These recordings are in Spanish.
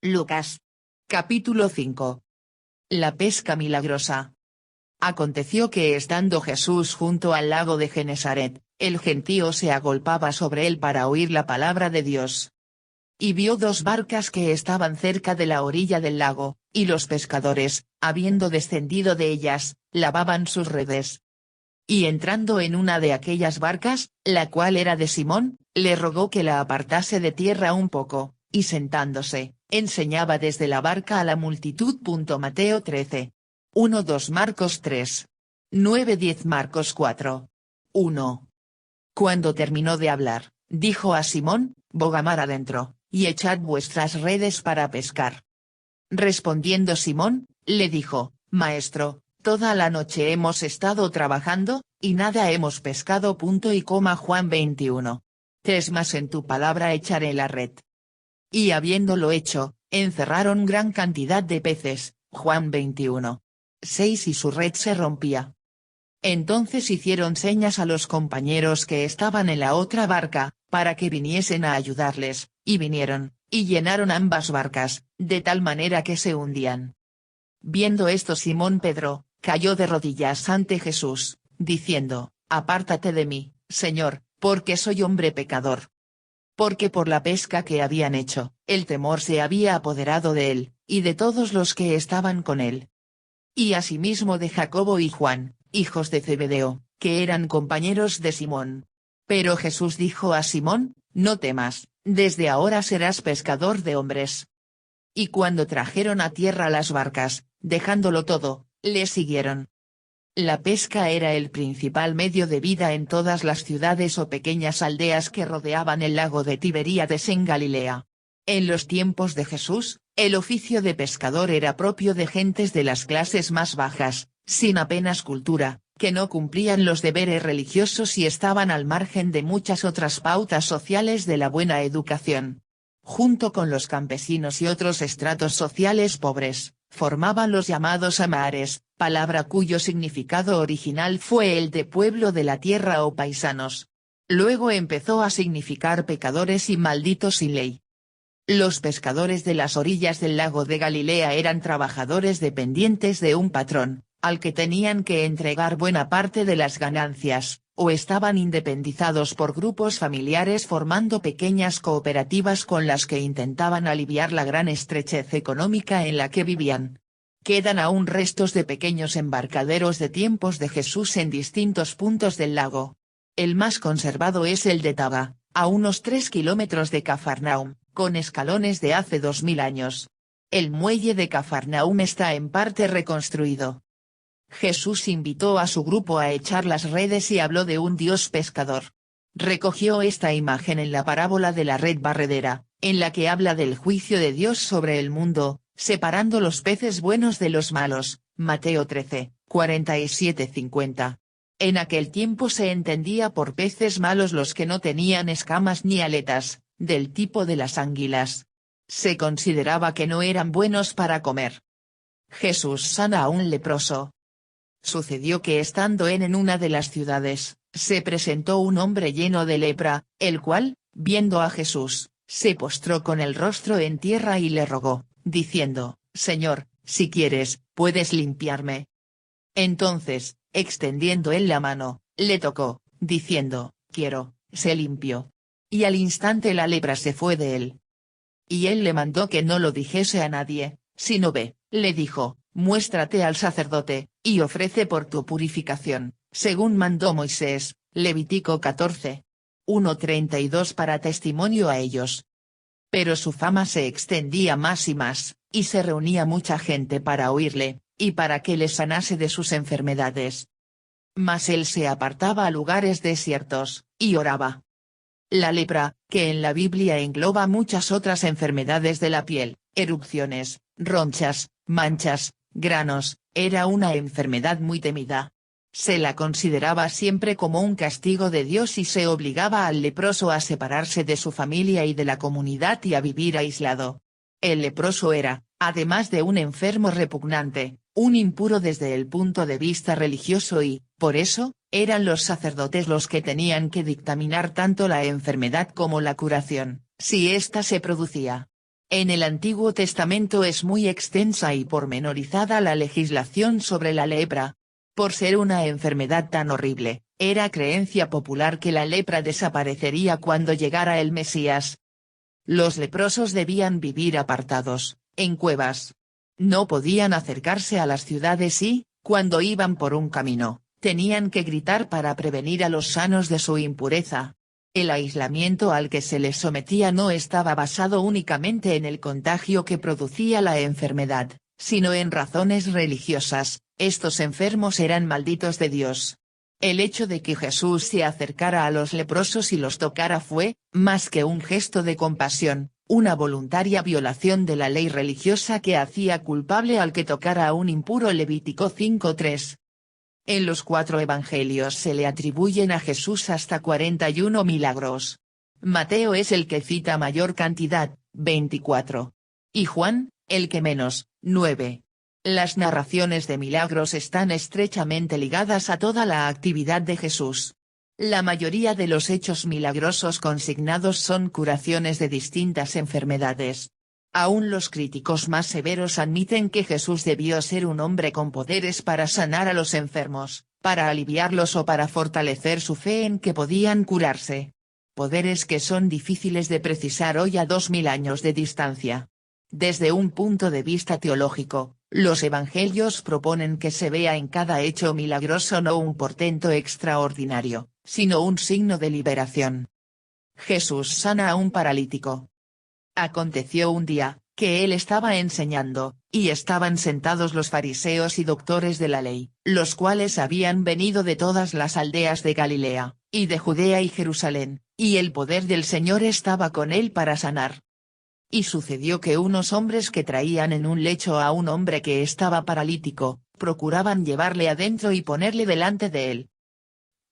Lucas. Capítulo 5. La pesca milagrosa. Aconteció que estando Jesús junto al lago de Genesaret, el gentío se agolpaba sobre él para oír la palabra de Dios. Y vio dos barcas que estaban cerca de la orilla del lago, y los pescadores, habiendo descendido de ellas, lavaban sus redes. Y entrando en una de aquellas barcas, la cual era de Simón, le rogó que la apartase de tierra un poco, y sentándose, enseñaba desde la barca a la multitud. Mateo 13. 1-2 Marcos 3. 9-10 Marcos 4. 1. Cuando terminó de hablar, dijo a Simón: bogad mar adentro, y echad vuestras redes para pescar. Respondiendo Simón, le dijo: Maestro, toda la noche hemos estado trabajando, y nada hemos pescado. Juan 21. 3 Mas en tu palabra echaré la red. Y habiéndolo hecho, encerraron gran cantidad de peces. Juan 21. 6 Y su red se rompía. Entonces hicieron señas a los compañeros que estaban en la otra barca, para que viniesen a ayudarles, y vinieron, y llenaron ambas barcas, de tal manera que se hundían. Viendo esto, Simón Pedro cayó de rodillas ante Jesús, diciendo: Apártate de mí, Señor, porque soy hombre pecador. Porque por la pesca que habían hecho, el temor se había apoderado de él, y de todos los que estaban con él. Y asimismo de Jacobo y Juan, hijos de Zebedeo, que eran compañeros de Simón. Pero Jesús dijo a Simón: No temas, desde ahora serás pescador de hombres. Y cuando trajeron a tierra las barcas, dejándolo todo, le siguieron. La pesca era el principal medio de vida en todas las ciudades o pequeñas aldeas que rodeaban el lago de Tiberíades en Galilea. En los tiempos de Jesús, el oficio de pescador era propio de gentes de las clases más bajas, sin apenas cultura, que no cumplían los deberes religiosos y estaban al margen de muchas otras pautas sociales de la buena educación. Junto con los campesinos y otros estratos sociales pobres, formaban los llamados amares, palabra cuyo significado original fue el de pueblo de la tierra o paisanos. Luego empezó a significar pecadores y malditos sin ley. Los pescadores de las orillas del lago de Galilea eran trabajadores dependientes de un patrón, al que tenían que entregar buena parte de las ganancias, o estaban independizados por grupos familiares formando pequeñas cooperativas con las que intentaban aliviar la gran estrechez económica en la que vivían. Quedan aún restos de pequeños embarcaderos de tiempos de Jesús en distintos puntos del lago. El más conservado es el de Taba, a unos 3 kilómetros de Cafarnaum, con escalones de hace 2000 años. El muelle de Cafarnaum está en parte reconstruido. Jesús invitó a su grupo a echar las redes y habló de un Dios pescador. Recogió esta imagen en la parábola de la red barredera, en la que habla del juicio de Dios sobre el mundo, separando los peces buenos de los malos. Mateo 13, 47-50. En aquel tiempo se entendía por peces malos los que no tenían escamas ni aletas, del tipo de las anguilas. Se consideraba que no eran buenos para comer. Jesús sana a un leproso. Sucedió que estando en una de las ciudades, se presentó un hombre lleno de lepra, el cual, viendo a Jesús, se postró con el rostro en tierra y le rogó, diciendo: Señor, si quieres, puedes limpiarme. Entonces, extendiendo él la mano, le tocó, diciendo: Quiero, sé limpio. Y al instante la lepra se fue de él. Y él le mandó que no lo dijese a nadie, sino ve, le dijo, muéstrate al sacerdote, y ofrece por tu purificación, según mandó Moisés. Levítico 14. 1-32 para testimonio a ellos. Pero su fama se extendía más y más, y se reunía mucha gente para oírle, y para que le sanase de sus enfermedades. Mas él se apartaba a lugares desiertos, y oraba. La lepra, que en la Biblia engloba muchas otras enfermedades de la piel, erupciones, ronchas, manchas, granos, era una enfermedad muy temida. Se la consideraba siempre como un castigo de Dios y se obligaba al leproso a separarse de su familia y de la comunidad y a vivir aislado. El leproso era, además de un enfermo repugnante, un impuro desde el punto de vista religioso y, por eso, eran los sacerdotes los que tenían que dictaminar tanto la enfermedad como la curación, si ésta se producía. En el Antiguo Testamento es muy extensa y pormenorizada la legislación sobre la lepra. Por ser una enfermedad tan horrible, era creencia popular que la lepra desaparecería cuando llegara el Mesías. Los leprosos debían vivir apartados, en cuevas. No podían acercarse a las ciudades y, cuando iban por un camino, tenían que gritar para prevenir a los sanos de su impureza. El aislamiento al que se les sometía no estaba basado únicamente en el contagio que producía la enfermedad, sino en razones religiosas. Estos enfermos eran malditos de Dios. El hecho de que Jesús se acercara a los leprosos y los tocara fue, más que un gesto de compasión, una voluntaria violación de la ley religiosa que hacía culpable al que tocara a un impuro. Levítico 5:3. En los 4 evangelios se le atribuyen a Jesús hasta 41 milagros. Mateo es el que cita mayor cantidad, 24. Y Juan, el que menos, 9. Las narraciones de milagros están estrechamente ligadas a toda la actividad de Jesús. La mayoría de los hechos milagrosos consignados son curaciones de distintas enfermedades. Aún los críticos más severos admiten que Jesús debió ser un hombre con poderes para sanar a los enfermos, para aliviarlos o para fortalecer su fe en que podían curarse. Poderes que son difíciles de precisar hoy a 2000 años de distancia. Desde un punto de vista teológico, los evangelios proponen que se vea en cada hecho milagroso no un portento extraordinario, sino un signo de liberación. Jesús sana a un paralítico. Aconteció un día, que él estaba enseñando, y estaban sentados los fariseos y doctores de la ley, los cuales habían venido de todas las aldeas de Galilea, y de Judea y Jerusalén, y el poder del Señor estaba con él para sanar. Y sucedió que unos hombres que traían en un lecho a un hombre que estaba paralítico, procuraban llevarle adentro y ponerle delante de él.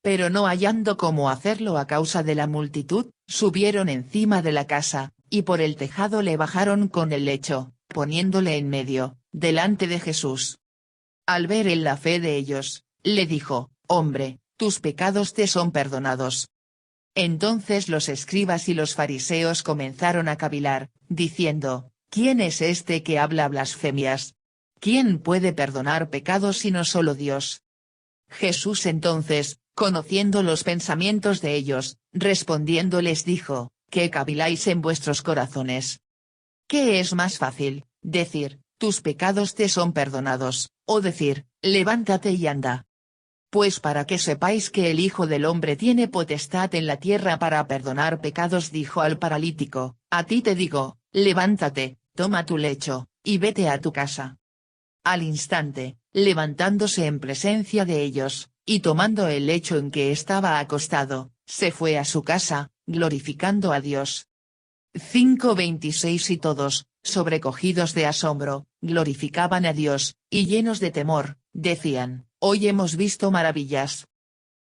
Pero no hallando cómo hacerlo a causa de la multitud, subieron encima de la casa, y por el tejado le bajaron con el lecho, poniéndole en medio, delante de Jesús. Al ver él la fe de ellos, le dijo: «Hombre, tus pecados te son perdonados». Entonces los escribas y los fariseos comenzaron a cavilar, diciendo: «¿Quién es este que habla blasfemias? ¿Quién puede perdonar pecados sino solo Dios?». Jesús entonces, conociendo los pensamientos de ellos, respondiendo les dijo: «¿Qué caviláis en vuestros corazones? ¿Qué es más fácil, decir, tus pecados te son perdonados, o decir, levántate y anda? Pues para que sepáis que el Hijo del Hombre tiene potestad en la tierra para perdonar pecados», dijo al paralítico: «A ti te digo, levántate, toma tu lecho, y vete a tu casa». Al instante, levantándose en presencia de ellos, y tomando el lecho en que estaba acostado, se fue a su casa, glorificando a Dios. 5:26. Y todos, sobrecogidos de asombro, glorificaban a Dios, y llenos de temor, decían: «Hoy hemos visto maravillas».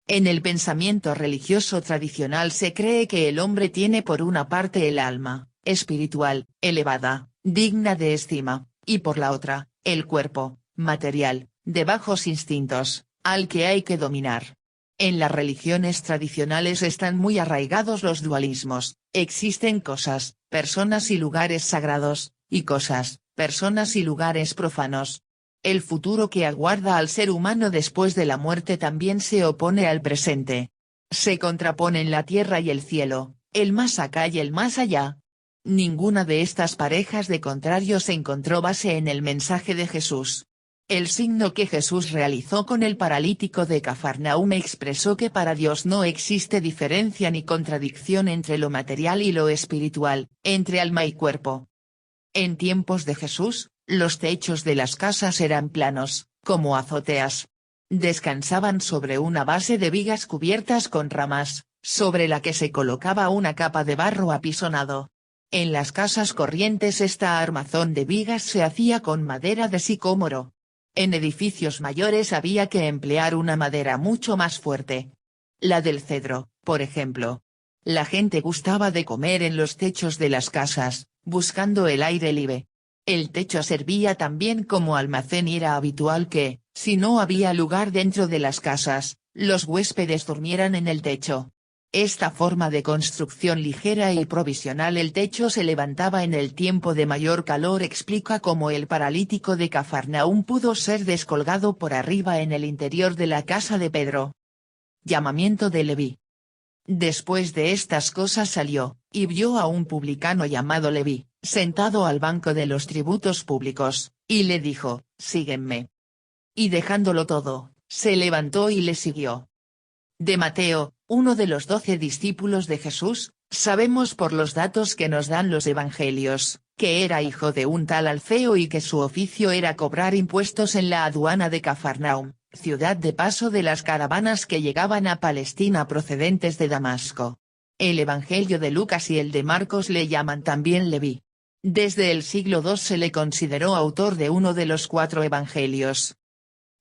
En el pensamiento religioso tradicional se cree que el hombre tiene por una parte el alma, espiritual, elevada, digna de estima, y por la otra, el cuerpo, material, de bajos instintos, al que hay que dominar. En las religiones tradicionales están muy arraigados los dualismos: existen cosas, personas y lugares sagrados, y cosas, personas y lugares profanos. El futuro que aguarda al ser humano después de la muerte también se opone al presente. Se contraponen la tierra y el cielo, el más acá y el más allá. Ninguna de estas parejas de contrarios encontró base en el mensaje de Jesús. El signo que Jesús realizó con el paralítico de Cafarnaúm expresó que para Dios no existe diferencia ni contradicción entre lo material y lo espiritual, entre alma y cuerpo. En tiempos de Jesús, los techos de las casas eran planos, como azoteas. Descansaban sobre una base de vigas cubiertas con ramas, sobre la que se colocaba una capa de barro apisonado. En las casas corrientes esta armazón de vigas se hacía con madera de sicómoro. En edificios mayores había que emplear una madera mucho más fuerte. La del cedro, por ejemplo. La gente gustaba de comer en los techos de las casas, buscando el aire libre. El techo servía también como almacén y era habitual que, si no había lugar dentro de las casas, los huéspedes durmieran en el techo. Esta forma de construcción ligera y provisional, el techo se levantaba en el tiempo de mayor calor, explica cómo el paralítico de Cafarnaúm pudo ser descolgado por arriba en el interior de la casa de Pedro. Llamamiento de Leví. Después de estas cosas salió, y vio a un publicano llamado Leví, sentado al banco de los tributos públicos, y le dijo, sígueme. Y dejándolo todo, se levantó y le siguió. De Mateo, uno de los 12 discípulos de Jesús, sabemos por los datos que nos dan los evangelios, que era hijo de un tal Alfeo y que su oficio era cobrar impuestos en la aduana de Cafarnaúm, ciudad de paso de las caravanas que llegaban a Palestina procedentes de Damasco. El evangelio de Lucas y el de Marcos le llaman también Leví. Desde el siglo II se le consideró autor de uno de los 4 evangelios.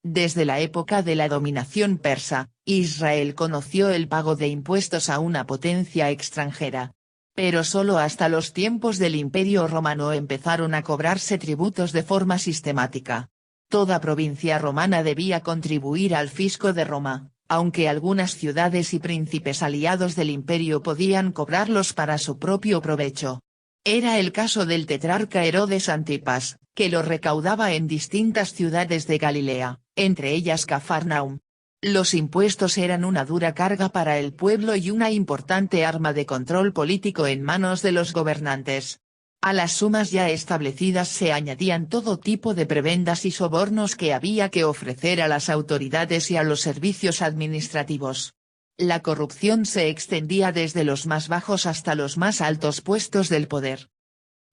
Desde la época de la dominación persa, Israel conoció el pago de impuestos a una potencia extranjera. Pero solo hasta los tiempos del Imperio Romano empezaron a cobrarse tributos de forma sistemática. Toda provincia romana debía contribuir al fisco de Roma, aunque algunas ciudades y príncipes aliados del imperio podían cobrarlos para su propio provecho. Era el caso del tetrarca Herodes Antipas, que lo recaudaba en distintas ciudades de Galilea, entre ellas Cafarnaúm. Los impuestos eran una dura carga para el pueblo y una importante arma de control político en manos de los gobernantes. A las sumas ya establecidas se añadían todo tipo de prebendas y sobornos que había que ofrecer a las autoridades y a los servicios administrativos. La corrupción se extendía desde los más bajos hasta los más altos puestos del poder.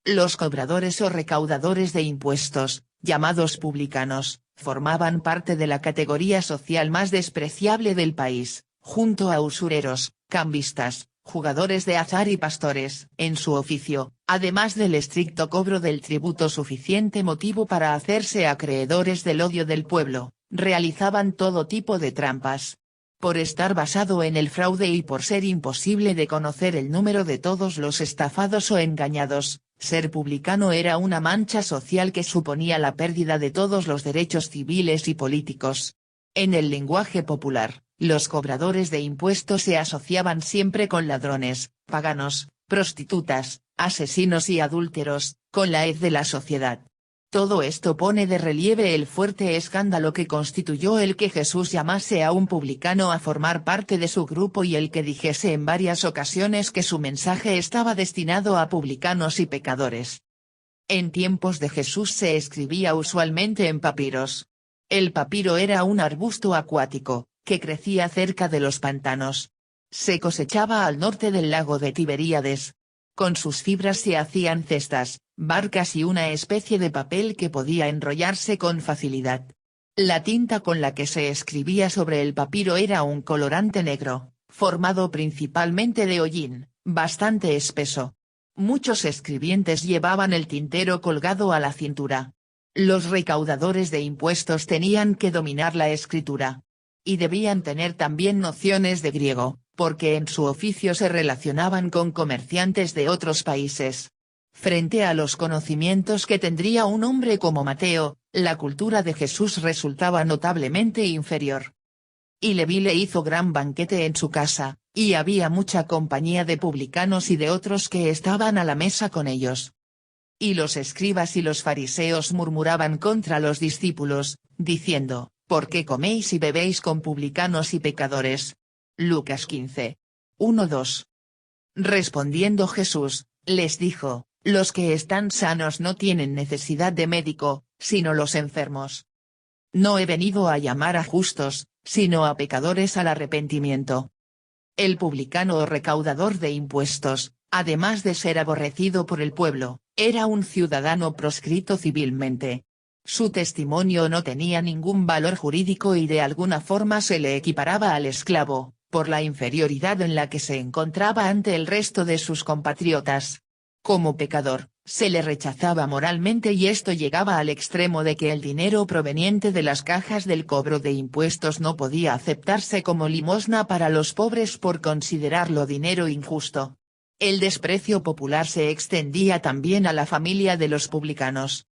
Los cobradores o recaudadores de impuestos, llamados publicanos, formaban parte de la categoría social más despreciable del país, junto a usureros, cambistas, jugadores de azar y pastores, en su oficio, además del estricto cobro del tributo, suficiente motivo para hacerse acreedores del odio del pueblo, realizaban todo tipo de trampas. Por estar basado en el fraude y por ser imposible de conocer el número de todos los estafados o engañados, ser publicano era una mancha social que suponía la pérdida de todos los derechos civiles y políticos. En el lenguaje popular, los cobradores de impuestos se asociaban siempre con ladrones, paganos, prostitutas, asesinos y adúlteros, con la hez de la sociedad. Todo esto pone de relieve el fuerte escándalo que constituyó el que Jesús llamase a un publicano a formar parte de su grupo y el que dijese en varias ocasiones que su mensaje estaba destinado a publicanos y pecadores. En tiempos de Jesús se escribía usualmente en papiros. El papiro era un arbusto acuático, que crecía cerca de los pantanos. Se cosechaba al norte del lago de Tiberíades. Con sus fibras se hacían cestas, barcas y una especie de papel que podía enrollarse con facilidad. La tinta con la que se escribía sobre el papiro era un colorante negro, formado principalmente de hollín, bastante espeso. Muchos escribientes llevaban el tintero colgado a la cintura. Los recaudadores de impuestos tenían que dominar la escritura. Y debían tener también nociones de griego, porque en su oficio se relacionaban con comerciantes de otros países. Frente a los conocimientos que tendría un hombre como Mateo, la cultura de Jesús resultaba notablemente inferior. Y Leví le hizo gran banquete en su casa, y había mucha compañía de publicanos y de otros que estaban a la mesa con ellos. Y los escribas y los fariseos murmuraban contra los discípulos, diciendo, ¿por qué coméis y bebéis con publicanos y pecadores? Lucas 15. 1-2. Respondiendo Jesús, les dijo, los que están sanos no tienen necesidad de médico, sino los enfermos. No he venido a llamar a justos, sino a pecadores al arrepentimiento. El publicano o recaudador de impuestos, además de ser aborrecido por el pueblo, era un ciudadano proscrito civilmente. Su testimonio no tenía ningún valor jurídico y de alguna forma se le equiparaba al esclavo, por la inferioridad en la que se encontraba ante el resto de sus compatriotas. Como pecador, se le rechazaba moralmente y esto llegaba al extremo de que el dinero proveniente de las cajas del cobro de impuestos no podía aceptarse como limosna para los pobres por considerarlo dinero injusto. El desprecio popular se extendía también a la familia de los publicanos.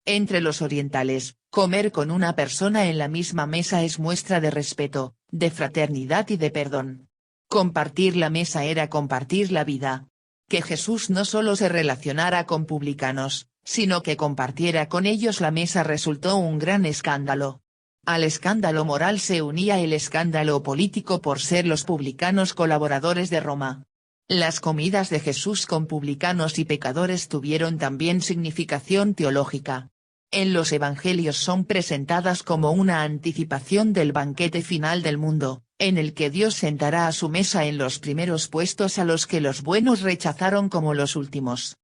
Entre los orientales, comer con una persona en la misma mesa es muestra de respeto, de fraternidad y de perdón. Compartir la mesa era compartir la vida. Que Jesús no solo se relacionara con publicanos, sino que compartiera con ellos la mesa resultó un gran escándalo. Al escándalo moral se unía el escándalo político por ser los publicanos colaboradores de Roma. Las comidas de Jesús con publicanos y pecadores tuvieron también significación teológica. En los evangelios son presentadas como una anticipación del banquete final del mundo, en el que Dios sentará a su mesa en los primeros puestos a los que los buenos rechazaron como los últimos.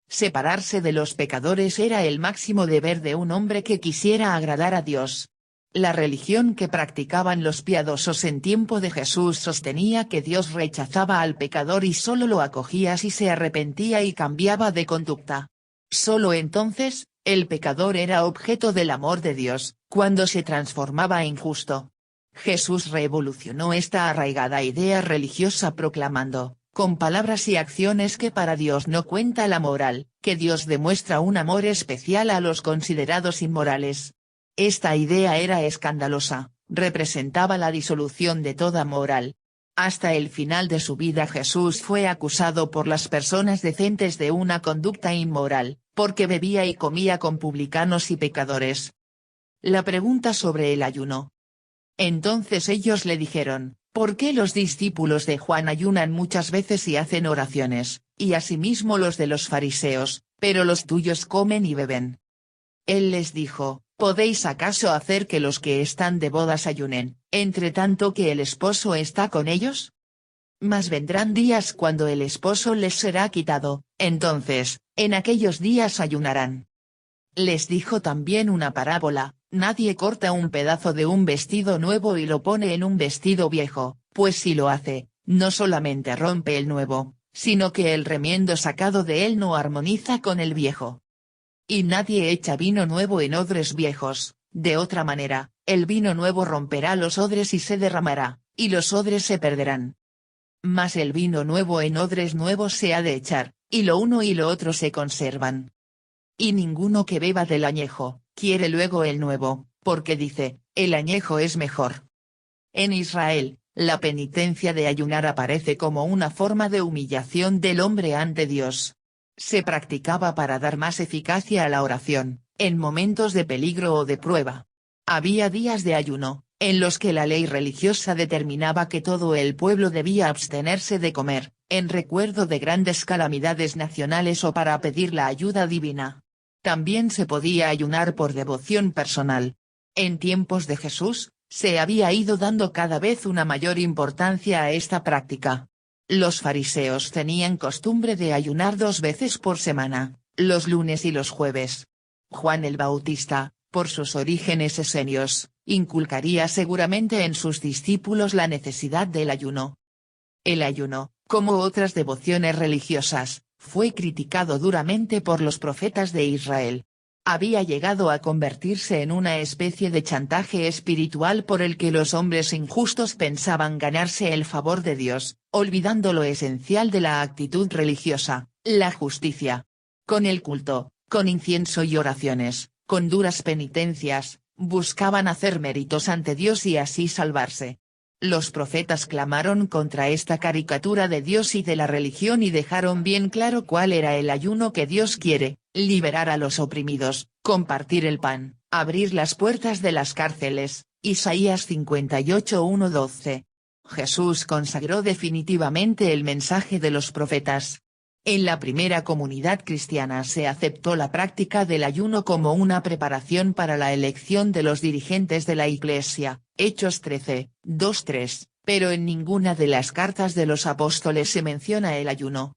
Separarse de los pecadores era el máximo deber de un hombre que quisiera agradar a Dios. La religión que practicaban los piadosos en tiempo de Jesús sostenía que Dios rechazaba al pecador y solo lo acogía si se arrepentía y cambiaba de conducta. Solo entonces, el pecador era objeto del amor de Dios, cuando se transformaba en justo. Jesús revolucionó esta arraigada idea religiosa proclamando, con palabras y acciones que para Dios no cuenta la moral, que Dios demuestra un amor especial a los considerados inmorales. Esta idea era escandalosa, representaba la disolución de toda moral. Hasta el final de su vida Jesús fue acusado por las personas decentes de una conducta inmoral, porque bebía y comía con publicanos y pecadores. La pregunta sobre el ayuno. Entonces ellos le dijeron, ¿por qué los discípulos de Juan ayunan muchas veces y hacen oraciones, y asimismo los de los fariseos, pero los tuyos comen y beben? Él les dijo, ¿podéis acaso hacer que los que están de bodas ayunen, entre tanto que el esposo está con ellos? Mas vendrán días cuando el esposo les será quitado, entonces, en aquellos días ayunarán. Les dijo también una parábola, nadie corta un pedazo de un vestido nuevo y lo pone en un vestido viejo, pues si lo hace, no solamente rompe el nuevo, sino que el remiendo sacado de él no armoniza con el viejo. Y nadie echa vino nuevo en odres viejos, de otra manera, el vino nuevo romperá los odres y se derramará, y los odres se perderán. Mas el vino nuevo en odres nuevos se ha de echar, y lo uno y lo otro se conservan. Y ninguno que beba del añejo, quiere luego el nuevo, porque dice, el añejo es mejor. En Israel, la penitencia de ayunar aparece como una forma de humillación del hombre ante Dios. Se practicaba para dar más eficacia a la oración, en momentos de peligro o de prueba. Había días de ayuno, en los que la ley religiosa determinaba que todo el pueblo debía abstenerse de comer, en recuerdo de grandes calamidades nacionales o para pedir la ayuda divina. También se podía ayunar por devoción personal. En tiempos de Jesús, se había ido dando cada vez una mayor importancia a esta práctica. Los fariseos tenían costumbre de ayunar 2 veces por semana, los lunes y los jueves. Juan el Bautista, por sus orígenes esenios, inculcaría seguramente en sus discípulos la necesidad del ayuno. El ayuno, como otras devociones religiosas, fue criticado duramente por los profetas de Israel. Había llegado a convertirse en una especie de chantaje espiritual por el que los hombres injustos pensaban ganarse el favor de Dios, olvidando lo esencial de la actitud religiosa, la justicia. Con el culto, con incienso y oraciones, con duras penitencias, buscaban hacer méritos ante Dios y así salvarse. Los profetas clamaron contra esta caricatura de Dios y de la religión y dejaron bien claro cuál era el ayuno que Dios quiere: liberar a los oprimidos, compartir el pan, abrir las puertas de las cárceles. Isaías 58:1-12. Jesús consagró definitivamente el mensaje de los profetas. En la primera comunidad cristiana se aceptó la práctica del ayuno como una preparación para la elección de los dirigentes de la Iglesia, Hechos 13:2-3, pero en ninguna de las cartas de los apóstoles se menciona el ayuno.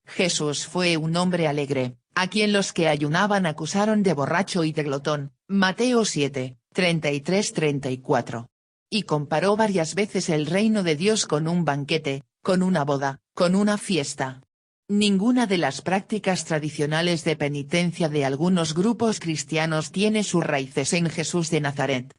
Jesús fue un hombre alegre, a quien los que ayunaban acusaron de borracho y de glotón, Mateo 7:33-34. Y comparó varias veces el reino de Dios con un banquete, con una boda, con una fiesta. Ninguna de las prácticas tradicionales de penitencia de algunos grupos cristianos tiene sus raíces en Jesús de Nazaret.